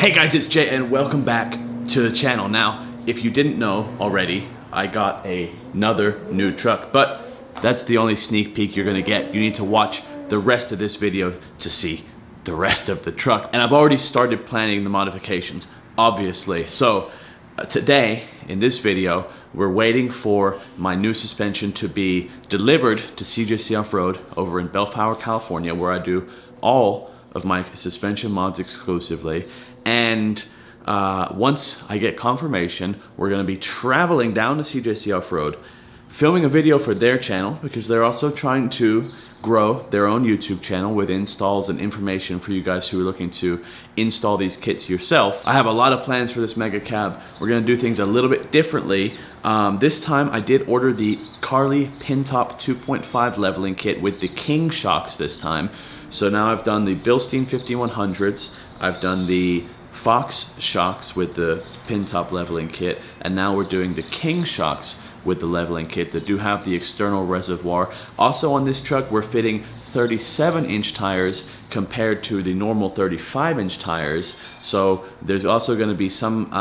Hey guys, it's Jay and welcome back to the channel. Now, if you didn't know already, I got another new truck, but that's the only sneak peek you're gonna get. You need to watch the rest of this video to see the rest of the truck. And I've already started planning the modifications, obviously. So today, in this video, we're waiting for my new suspension to be delivered to CJC Off Road over in Bellflower, California, where I do all of my suspension mods exclusively. And once I get confirmation, we're gonna be traveling down to CJC Off Road, filming a video for their channel, because they're also trying to grow their own YouTube channel with installs and information for you guys who are looking to install these kits yourself. I have a lot of plans for this mega cab. We're gonna do things a little bit differently. This time I did order the Carli Pintop 2.5 Leveling Kit with the King shocks this time. So now I've done the Bilstein 5100s, I've done the Fox shocks with the Pintop Leveling Kit, and now we're doing the King shocks with the leveling kit that do have the external reservoir. Also on this truck, we're fitting 37-inch tires compared to the normal 35-inch tires. So there's also gonna be some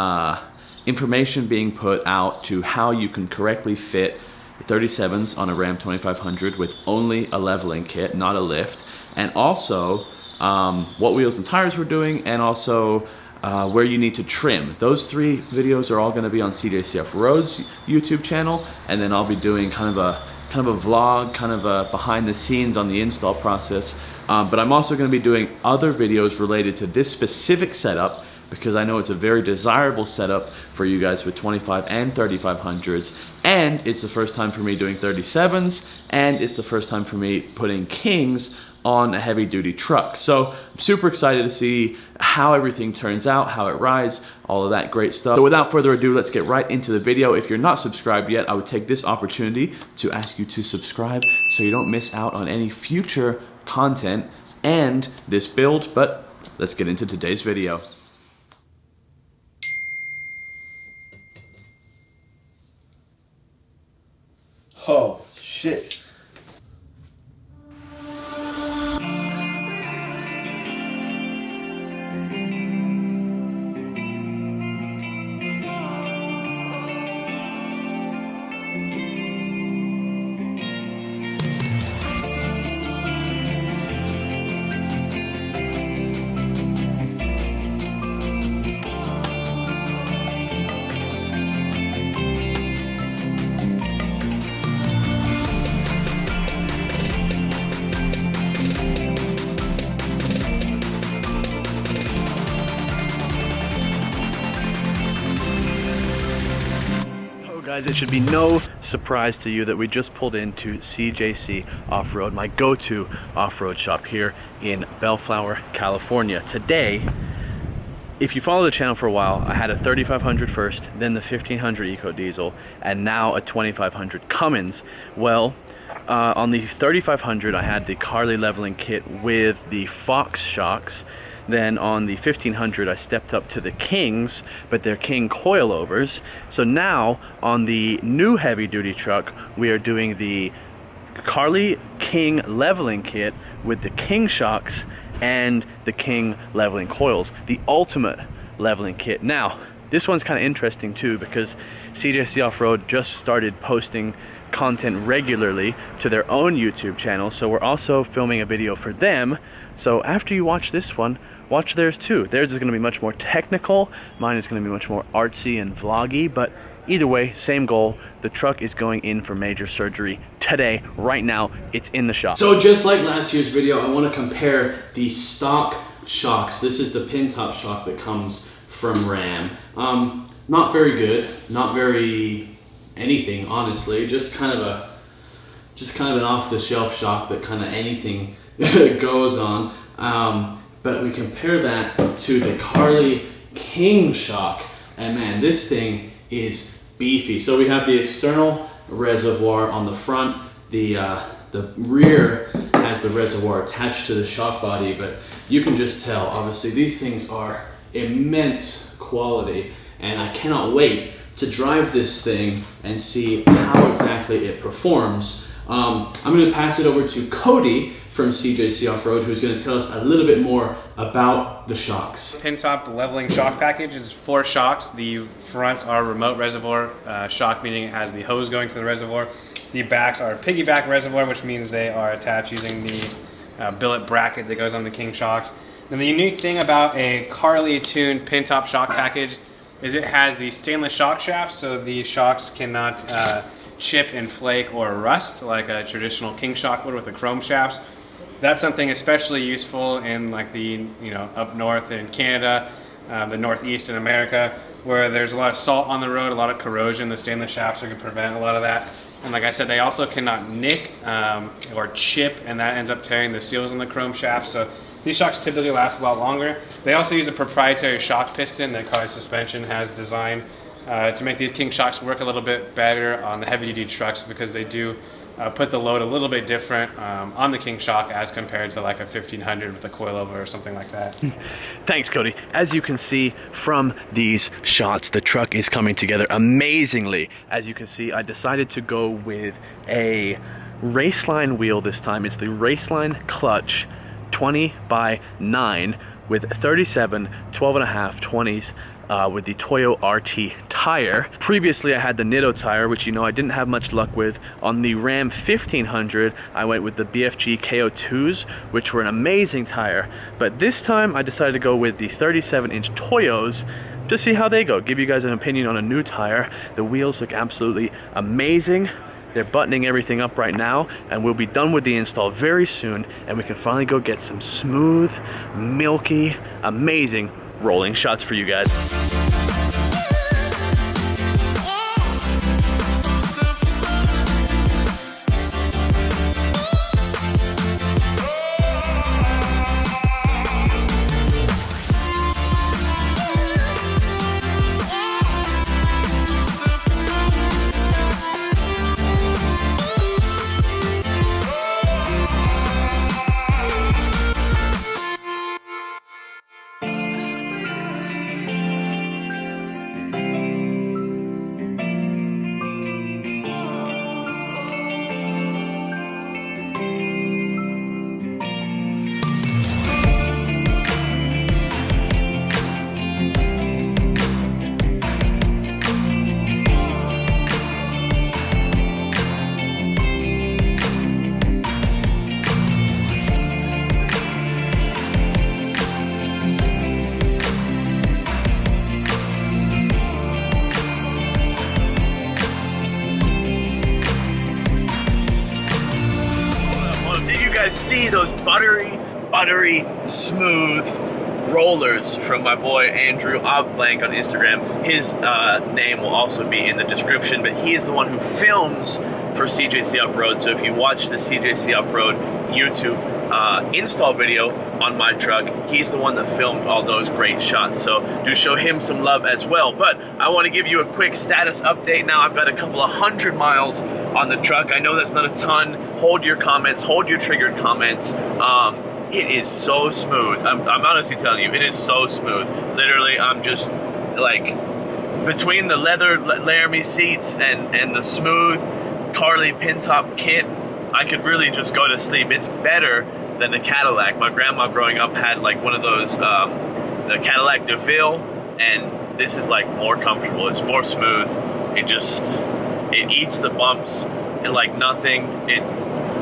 information being put out to how you can correctly fit 37s on a Ram 2500 with only a leveling kit, not a lift. And also what wheels and tires we're doing, and also where you need to trim. Those three videos are all going to be on CJC Off Road's YouTube channel, and then I'll be doing kind of a vlog, kind of a behind the scenes on the install process. But I'm also going to be doing other videos related to this specific setup, because I know it's a very desirable setup for you guys with 25 and 3500s, and it's the first time for me doing 37s, and it's the first time for me putting Kings on a heavy duty truck. So I'm super excited to see how everything turns out, how it rides, all of that great stuff. So without further ado, let's get right into the video. If you're not subscribed yet, I would take this opportunity to ask you to subscribe so you don't miss out on any future content and this build. But let's get into today's video. Oh, shit. Guys, it should be no surprise to you that we just pulled into CJC Off Road, my go-to off-road shop here in Bellflower, California. Today, if you follow the channel for a while, I had a 3500 first, then the 1500 Eco Diesel, and now a 2500 Cummins. Well, on the 3500, I had the Carli Leveling Kit with the Fox shocks. Then on the 1500, I stepped up to the Kings, but they're King coilovers. So now on the new heavy duty truck, we are doing the Carli King Leveling Kit with the King shocks and the King leveling coils, the ultimate leveling kit. Now, this one's kind of interesting too, because CJC Off Road just started posting content regularly to their own YouTube channel, so we're also filming a video for them. So after you watch this one, watch theirs too. Theirs is going to be much more technical, mine is going to be much more artsy and vloggy, but either way, same goal. The truck is going in for major surgery today, right now. It's in the shop. So just like last year's video, I want to compare the stock shocks. This is the Pintop shock that comes from Ram. Not very good, not very anything, honestly. Just kind of an off-the-shelf shock that kind of anything goes on. But we compare that to the Carli King shock, and man, this thing is beefy. So we have the external reservoir on the front. The rear has the reservoir attached to the shock body, but you can just tell, obviously, these things are immense quality, and I cannot wait to drive this thing and see how exactly it performs I'm going to pass it over to Cody from CJC Off Road, who's going to tell us a little bit more about the shocks. Pintop Leveling shock package. It's 4 shocks. The fronts are remote reservoir shock, meaning it has the hose going to the reservoir. The backs are piggyback reservoir, which means they are attached using the billet bracket that goes on the King shocks. And the unique thing about a Carli tuned Pintop shock package is it has the stainless shock shafts, so the shocks cannot chip and flake or rust like a traditional King shock would with the chrome shafts. That's something especially useful in like the, up north in Canada, the Northeast in America, where there's a lot of salt on the road, a lot of corrosion. The stainless shafts are going to prevent a lot of that. And like I said, they also cannot nick or chip, and that ends up tearing the seals on the chrome shafts. So these shocks typically last a lot longer. They also use a proprietary shock piston that Carli Suspension has designed to make these King shocks work a little bit better on the heavy-duty trucks, because they do put the load a little bit different on the King shock as compared to like a 1500 with a coilover or something like that. Thanks, Cody. As you can see from these shots, the truck is coming together amazingly. As you can see, I decided to go with a Raceline wheel this time. It's the Raceline clutch 20x9 with 37 12.5 20s with the Toyo RT tire. Previously I had the Nitto tire, which I didn't have much luck with. On the Ram 1500 I went with the BFG KO2s, which were an amazing tire, but this time I decided to go with the 37-inch Toyos to see how they go. Give you guys an opinion on a new tire. The wheels look absolutely amazing. They're buttoning everything up right now, and we'll be done with the install very soon, and we can finally go get some smooth, milky, amazing rolling shots for you guys. See those buttery smooth rollers from my boy Andrew Offblank on Instagram. His name will also be in the description, but he is the one who films for CJC Off Road. So if you watch the CJC Off Road YouTube install video on my truck, he's the one that filmed all those great shots. So do show him some love as well. But I want to give you a quick status update now. I've got a couple of 100 miles on the truck. I know that's not a ton. Hold your comments, hold your triggered comments. It is so smooth. I'm honestly telling you, it is so smooth. Literally, I'm just like, between the leather laramie seats and the smooth Carli Pintop kit, I could really just go to sleep. It's better than the Cadillac. My grandma growing up had like one of those, the Cadillac DeVille, and this is like more comfortable. It's more smooth. It eats the bumps and like nothing.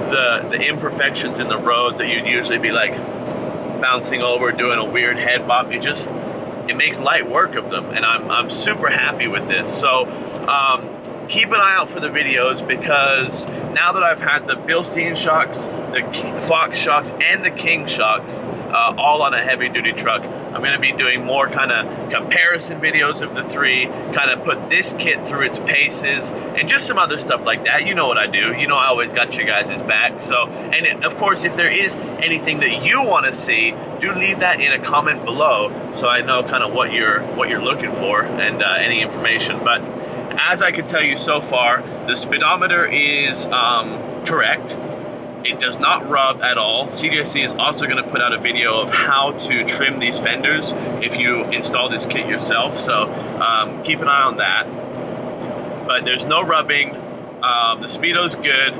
The imperfections in the road that you'd usually be like bouncing over, doing a weird head bop, it makes light work of them, and I'm super happy with this. So keep an eye out for the videos, because now that I've had the Bilstein shocks, the Fox shocks, and the King shocks all on a heavy duty truck, I'm going to be doing more kind of comparison videos of the three, kind of put this kit through its paces, and just some other stuff like that. You know what I do. You know I always got your guys' back. So, and of course, if there is anything that you want to see, do leave that in a comment below, so I know kind of what you're looking for, and any information. But as I can tell you so far, the speedometer is correct. It does not rub at all. CJC is also going to put out a video of how to trim these fenders if you install this kit yourself, so keep an eye on that. But there's no rubbing. The speedo's good.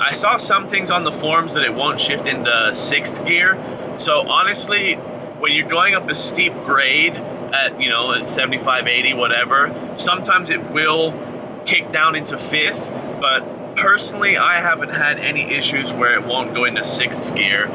I saw some things on the forums that it won't shift into 6th gear. So honestly, when you're going up a steep grade at, you know, at 75, 80, whatever, sometimes it will kick down into 5th, but personally, I haven't had any issues where it won't go into 6th gear.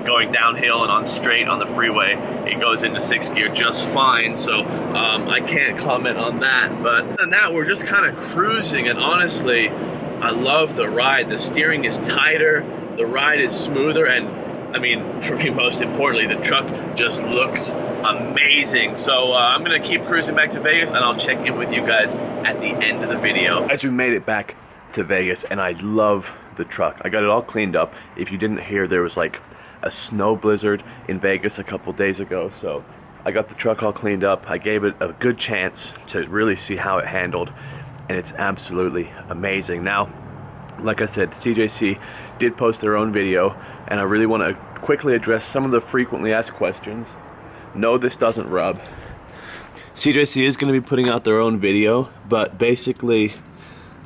Going downhill and on straight on the freeway, it goes into 6th gear just fine. So I can't comment on that. But other than that, we're just kind of cruising. And honestly, I love the ride. The steering is tighter. The ride is smoother. And I mean, for me, most importantly, the truck just looks amazing. So I'm going to keep cruising back to Vegas, and I'll check in with you guys at the end of the video. As we made it back to Vegas, and I love the truck. I got it all cleaned up. If you didn't hear, there was like a snow blizzard in Vegas a couple days ago, so I got the truck all cleaned up. I gave it a good chance to really see how it handled, and it's absolutely amazing. Now, like I said, CJC did post their own video, and I really want to quickly address some of the frequently asked questions. No, this doesn't rub. CJC is going to be putting out their own video, but basically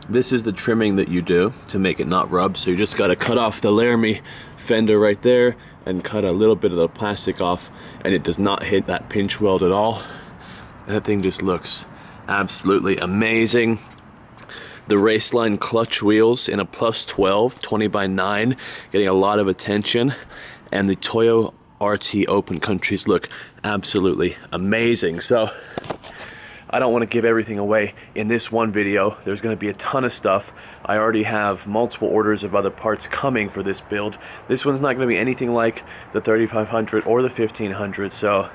this is the trimming that you do to make it not rub. So you just got to cut off the laramie fender right there and cut a little bit of the plastic off, and it does not hit that pinch weld at all. That thing just looks absolutely amazing. The Raceline clutch wheels in a plus 12 20x9 getting a lot of attention, and the Toyo RT Open Countries look absolutely amazing. So I don't want to give everything away in this one video. There's going to be a ton of stuff. I already have multiple orders of other parts coming for this build. This one's not going to be anything like the 3500 or the 1500, so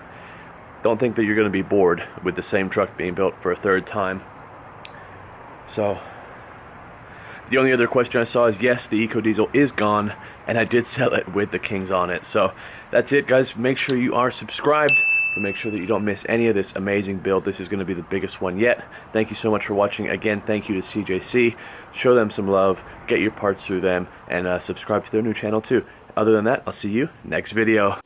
don't think that you're going to be bored with the same truck being built for a third time. So the only other question I saw is, yes, the EcoDiesel is gone, and I did sell it with the Kings on it. So that's it, guys. Make sure you are subscribed to make sure that you don't miss any of this amazing build. This is going to be the biggest one yet. Thank you so much for watching. Again, thank you to CJC. Show them some love, get your parts through them, and subscribe to their new channel too. Other than that, I'll see you next video.